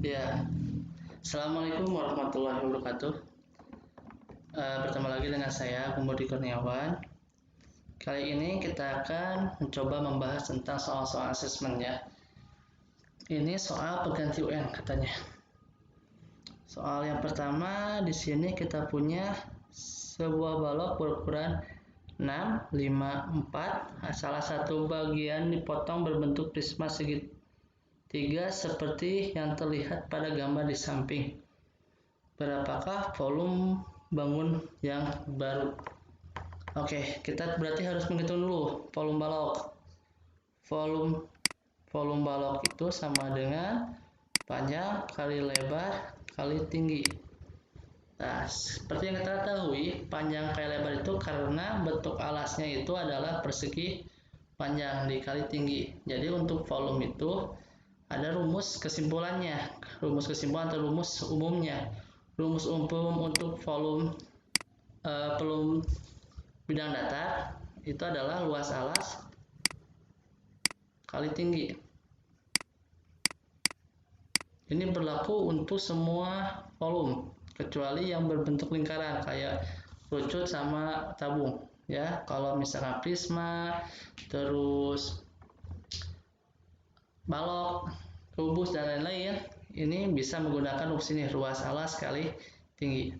Ya, Assalamualaikum warahmatullahi wabarakatuh. Bertemu lagi dengan saya, Budi Kurniawan. Kali ini kita akan mencoba membahas tentang soal-soal asesmen ya. Ini soal pengganti UN katanya. Soal yang pertama di sini kita punya sebuah balok berukuran 6, 5, 4. Salah satu bagian dipotong berbentuk prisma segitiga seperti yang terlihat pada gambar di samping. Berapakah volume bangun yang baru? Oke, kita berarti harus menghitung dulu volume balok. Volume balok itu sama dengan panjang kali lebar kali tinggi. Nah, seperti yang kita ketahui, panjang kali lebar itu karena bentuk alasnya itu adalah persegi panjang dikali tinggi. Jadi untuk volume itu ada rumus kesimpulannya, rumus kesimpulan atau rumus umumnya. Rumus umum untuk volume bidang datar itu adalah luas alas kali tinggi. Ini berlaku untuk semua volume kecuali yang berbentuk lingkaran kayak kerucut sama tabung ya. Kalau misalkan prisma, terus balok, kubus dan lain-lain, ini bisa menggunakan rumus ini, luas alas kali tinggi.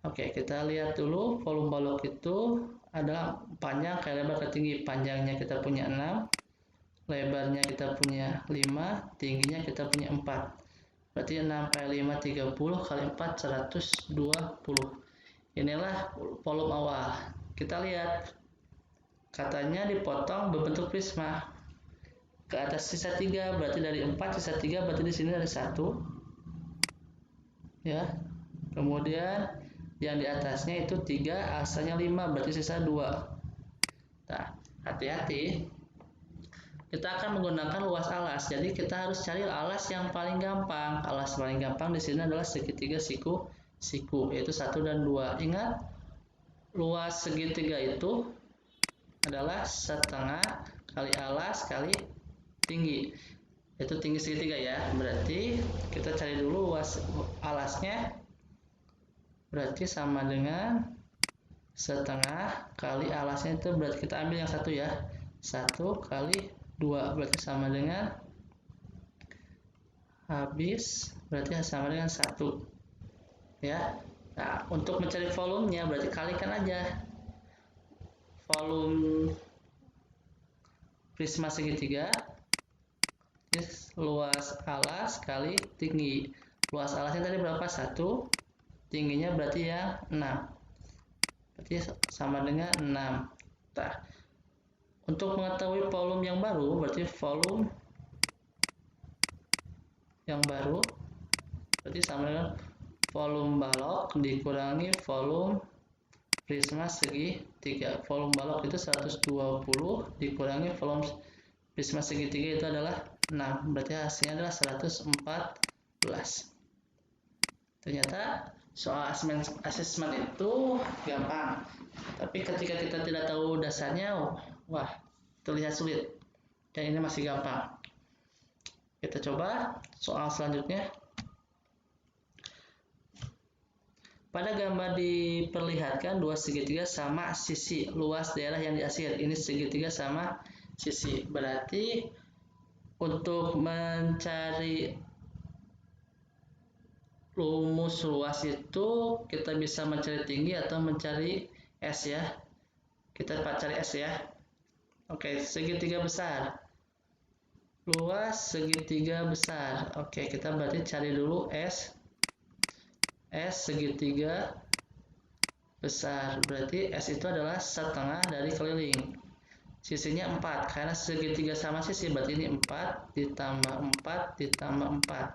Oke, kita lihat dulu volume balok itu adalah panjang kali lebar kali tinggi. Panjangnya kita punya 6, lebarnya kita punya 5, tingginya kita punya 4. Berarti 6 kali 5 30 kali 4 120. Inilah volume awal. Kita lihat katanya dipotong berbentuk prisma. Ke atas sisa 3, berarti dari 4 sisa 3, berarti di sini ada 1 ya. Kemudian yang di atasnya itu 3, asalnya 5, berarti sisa 2. Nah, hati-hati, kita akan menggunakan luas alas, jadi kita harus cari alas yang paling gampang. Alas paling gampang di sini adalah segitiga siku, yaitu 1 dan 2. Ingat, luas segitiga itu adalah setengah kali alas kali tinggi, itu tinggi segitiga ya. Berarti kita cari dulu luas alasnya, berarti sama dengan setengah kali alasnya, itu berarti kita ambil yang 1 ya, 1 kali 2 berarti sama dengan berarti sama dengan 1 ya. Nah, untuk mencari volumenya berarti kalikan aja volume prisma segitiga luas alas kali tinggi. Luas alasnya tadi berapa? 1, tingginya berarti yang 6, berarti sama dengan 6. Nah, untuk mengetahui volume yang baru, berarti volume yang baru berarti sama dengan volume balok dikurangi volume prisma segitiga. Volume balok itu 120 dikurangi volume prisma segitiga itu adalah 6, berarti hasilnya adalah 114. Ternyata soal asesmen itu gampang, tapi ketika kita tidak tahu dasarnya, wah, terlihat sulit. Dan ini masih gampang. Kita coba soal selanjutnya. Pada gambar diperlihatkan dua segitiga sama sisi luas daerah yang diarsir. Ini segitiga sama sisi. Berarti untuk mencari rumus luas itu kita bisa mencari tinggi atau mencari S ya. Kita cari S ya. Oke, segitiga besar. Luas segitiga besar. Oke, kita berarti cari dulu S segitiga besar. Berarti S itu adalah setengah dari keliling. Sisinya 4, karena segitiga sama sisi, berarti ini 4 ditambah 4 ditambah 4.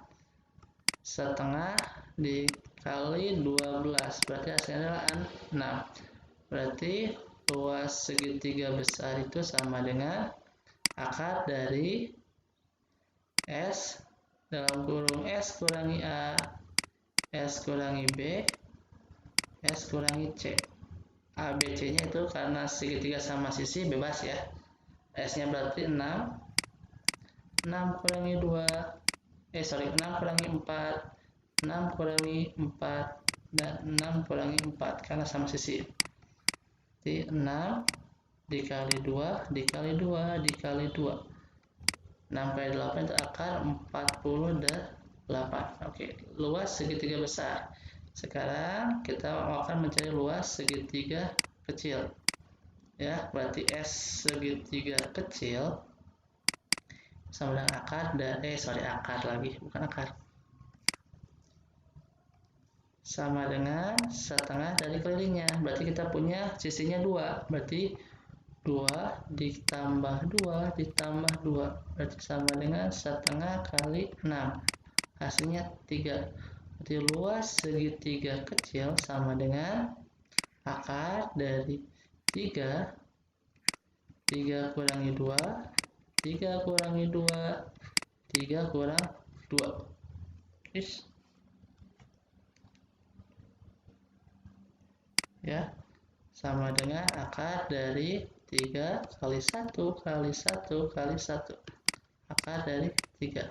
Setengah dikali 12, berarti hasilnya adalah 6. Berarti luas segitiga besar itu sama dengan akar dari S dalam kurung S kurangi A, S kurangi B, S kurangi C. A, B, C nya itu karena segitiga sama sisi bebas ya. S nya berarti 6 kurangi 2 6 kurangi 4, 6 kurangi 4, dan 6 kurangi 4, karena sama sisi. Jadi 6 dikali 2, dikali 2, dikali 2. 6 kali 8 itu akar 48. Oke, luas segitiga besar. Sekarang kita akan mencari luas segitiga kecil. Ya, berarti S segitiga kecil sama dengan akar dari akar lagi, bukan akar. Sama dengan setengah dari kelilingnya. Berarti kita punya sisinya 2. Berarti 2 ditambah 2 ditambah 2. Berarti sama dengan setengah kali 6. Hasilnya 3. Berarti luas segitiga kecil sama dengan akar dari 3. 3 kurangi 2. 3 kurangi 2. 3 kurang 2. Is. Ya, sama dengan akar dari 3 kali 1 kali 1 kali 1. Akar dari 3.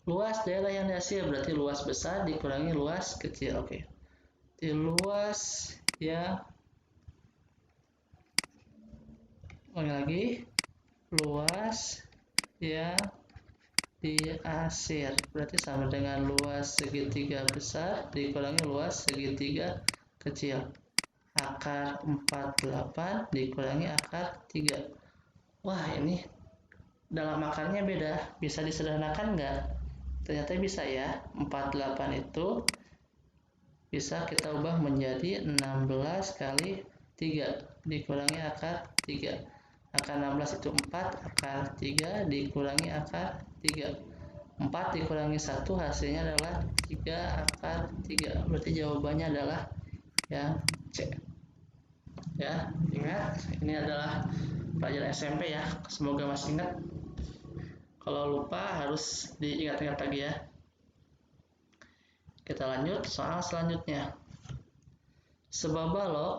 Luas daerah yang dihasil berarti luas besar dikurangi luas kecil. Oke. Jadi luas yang lagi luas yang dihasil berarti sama dengan luas segitiga besar dikurangi luas segitiga kecil. Akar 48 dikurangi akar 3. Wah, ini dalam akarnya beda. Bisa disederhanakan nggak? Ternyata bisa ya. 48 itu bisa kita ubah menjadi 16 kali 3 dikurangi akar 3. Akar 16 itu 4, akar 3 dikurangi akar 3. 4 dikurangi 1 hasilnya adalah 3 akar 3. Berarti jawabannya adalah yang C. Ya, ingat ini adalah pelajaran SMP ya. Semoga masih ingat. Kalau lupa harus diingat-ingat lagi ya. Kita lanjut soal selanjutnya. Sebuah balok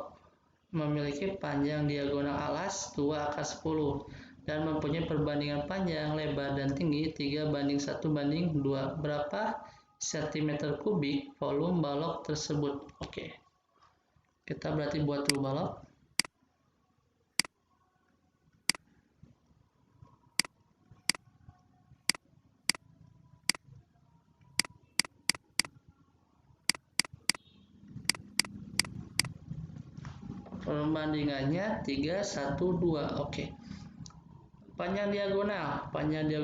memiliki panjang diagonal alas 2 akar 10 dan mempunyai perbandingan panjang, lebar, dan tinggi 3:1:2. Berapa cm kubik volume balok tersebut? Oke. Kita berarti buat dulu balok. Perbandingannya 3:1:2. Oke. Panjang diagonal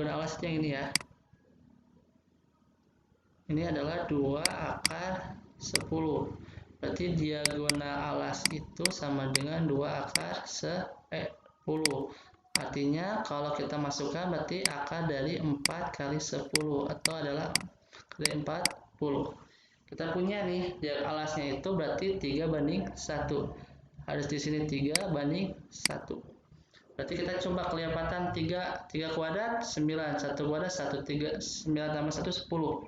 alas yang ini ya. Ini adalah 2 akar 10. Berarti diagonal alas itu sama dengan 2 akar 10. Artinya kalau kita masukkan berarti akar dari 4 kali 10 atau adalah dari 40. Kita punya nih alasnya itu berarti 3:1. Harus di sini 3:1. Berarti kita coba kelihatan 3 kuadrat 9, 1 kuadrat 1, 3, 9 tambah 1 10.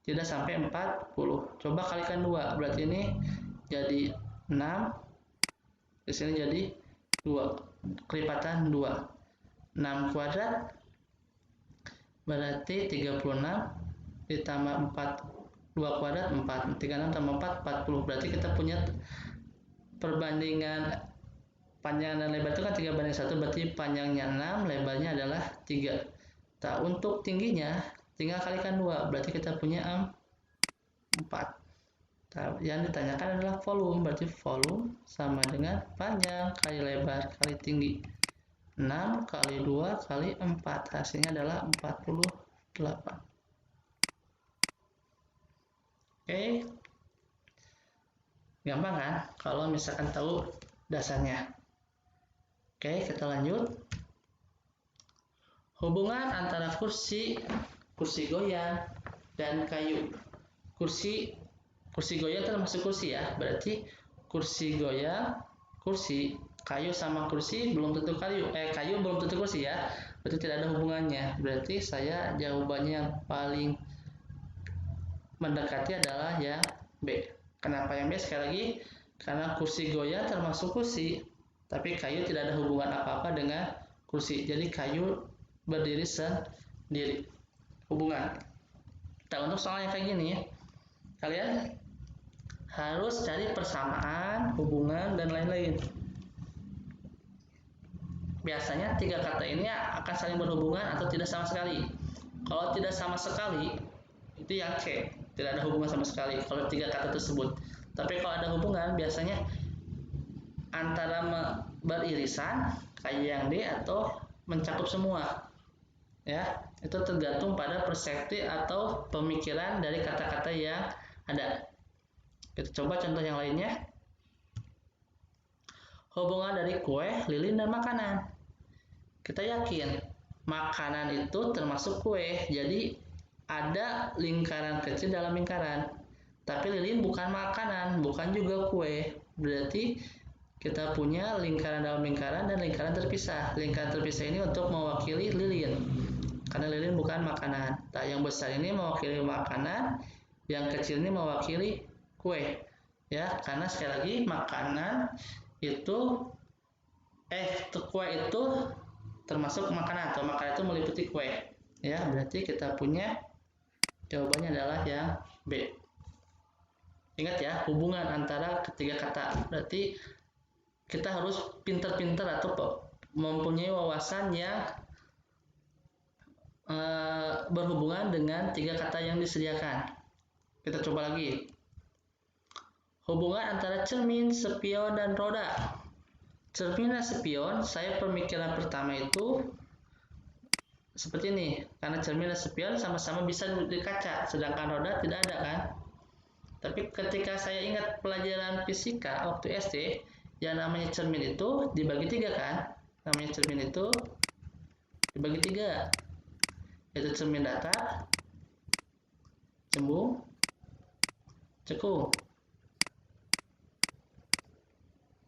Tidak sampai 40. Coba kalikan 2. Berarti ini jadi 6. Di sini jadi 2. Kelipatan 2. 6 kuadrat berarti 36 ditambah 4. 2 kuadrat 4. 36 tambah 4 40. Berarti kita punya perbandingan panjang dan lebar itu kan 3:1, berarti panjangnya 6, lebarnya adalah 3. Nah, untuk tingginya tinggal kalikan 2, berarti kita punya 4. Nah, yang ditanyakan adalah volume, berarti volume sama dengan panjang kali lebar kali tinggi. 6 kali 2 kali 4, hasilnya adalah 48. Oke. Gampang kan kalau misalkan tahu dasarnya. Oke, kita lanjut. Hubungan antara kursi goyang dan kayu. Kursi goyang termasuk kursi ya. Berarti kursi goyang, kayu sama kursi belum tentu kayu. Kayu belum tentu kursi ya. Berarti tidak ada hubungannya. Berarti saya jawabannya yang paling mendekati adalah yang B. Kenapa yang B? Sekali lagi, karena kursi goyang termasuk kursi, tapi kayu tidak ada hubungan apa-apa dengan kursi. Jadi kayu berdiri sendiri. Hubungan. Nah, untuk soalnya kayak gini ya, kalian harus cari persamaan, hubungan, dan lain-lain. Biasanya tiga kata ini akan saling berhubungan atau tidak sama sekali. Kalau tidak sama sekali, itu yang C, tidak ada hubungan sama sekali kalau tiga kata tersebut. Tapi kalau ada hubungan, biasanya antara beririsan, kayak yang D, atau mencakup semua. Ya, itu tergantung pada persepsi atau pemikiran dari kata-kata yang ada. Kita coba contoh yang lainnya. Hubungan dari kue, lilin, dan makanan. Kita yakin makanan itu termasuk kue, jadi ada lingkaran kecil dalam lingkaran. Tapi lilin bukan makanan, bukan juga kue. Berarti kita punya lingkaran dalam lingkaran dan lingkaran terpisah. Lingkaran terpisah ini untuk mewakili lilin, karena lilin bukan makanan. Nah, yang besar ini mewakili makanan, yang kecil ini mewakili kue. Ya, karena sekali lagi makanan itu kue itu termasuk makanan, atau makanan itu meliputi kue. Ya, berarti kita punya jawabannya adalah yang B. Ingat ya, hubungan antara ketiga kata. Berarti kita harus pintar-pintar atau mempunyai wawasan yang berhubungan dengan tiga kata yang disediakan. Kita coba lagi. Hubungan antara cermin, spion, dan roda. Cermin dan spion, saya pemikiran pertama itu seperti ini. Karena cermin dan spion sama-sama bisa di kaca, sedangkan roda tidak ada kan. Tapi ketika saya ingat pelajaran fisika waktu SD, yang namanya cermin itu dibagi tiga kan. Namanya cermin itu dibagi tiga, yaitu cermin datar, cembung, cekung.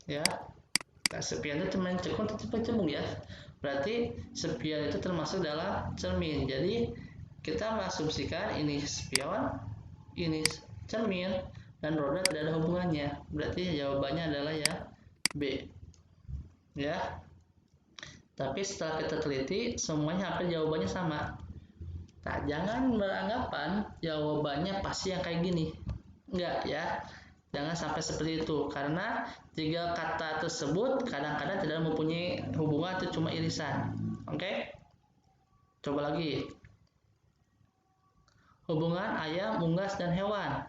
Ya, nah, spion itu cermin, cekung itu cembung ya. Berarti spion itu termasuk dalam cermin. Jadi kita mengasumsikan ini spion, ini cermin, dan roda tidak ada hubungannya. Berarti jawabannya adalah ya B. Ya. Tapi setelah kita teliti, semuanya hampir jawabannya sama. Nah, jangan beranggapan jawabannya pasti yang kayak gini. Enggak ya. Jangan sampai seperti itu, karena tiga kata tersebut kadang-kadang tidak mempunyai hubungan atau cuma irisan. Oke? Coba lagi. Hubungan ayam, unggas, dan hewan.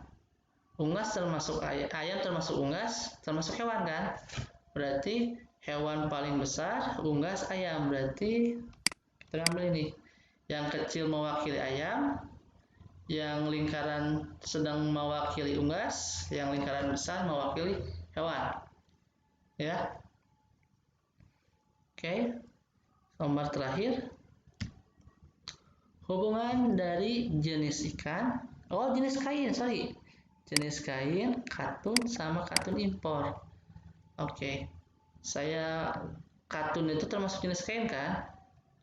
Unggas termasuk ayam termasuk unggas, termasuk hewan kan? Berarti hewan paling besar, unggas, ayam. Berarti kita ambil ini. Yang kecil mewakili ayam, yang lingkaran sedang mewakili unggas, yang lingkaran besar mewakili hewan. Ya. Oke. Nomor terakhir. Hubungan dari jenis ikan, jenis kain, sorry. Jenis kain, katun, sama katun impor. Oke. Katun itu termasuk jenis kain kan?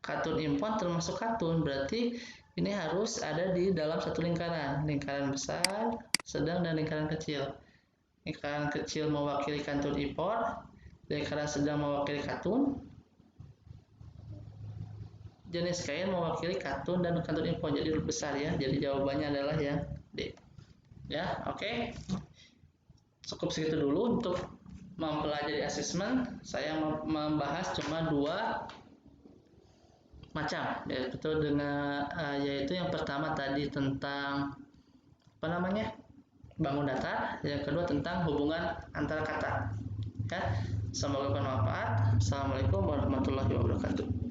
Katun impor termasuk katun, berarti ini harus ada di dalam satu lingkaran. Lingkaran besar, sedang, dan lingkaran kecil. Lingkaran kecil mewakili katun impor, lingkaran sedang mewakili katun, jenis kain mewakili katun dan katun impor, jadi besar ya. Jadi jawabannya adalah yang D. Ya, oke. Cukup segitu dulu untuk mempelajari asesmen. Saya membahas cuma dua macam, yaitu yang pertama tadi tentang bangun datar, yang kedua tentang hubungan antara kata. Ya, semoga bermanfaat. Assalamualaikum warahmatullahi wabarakatuh.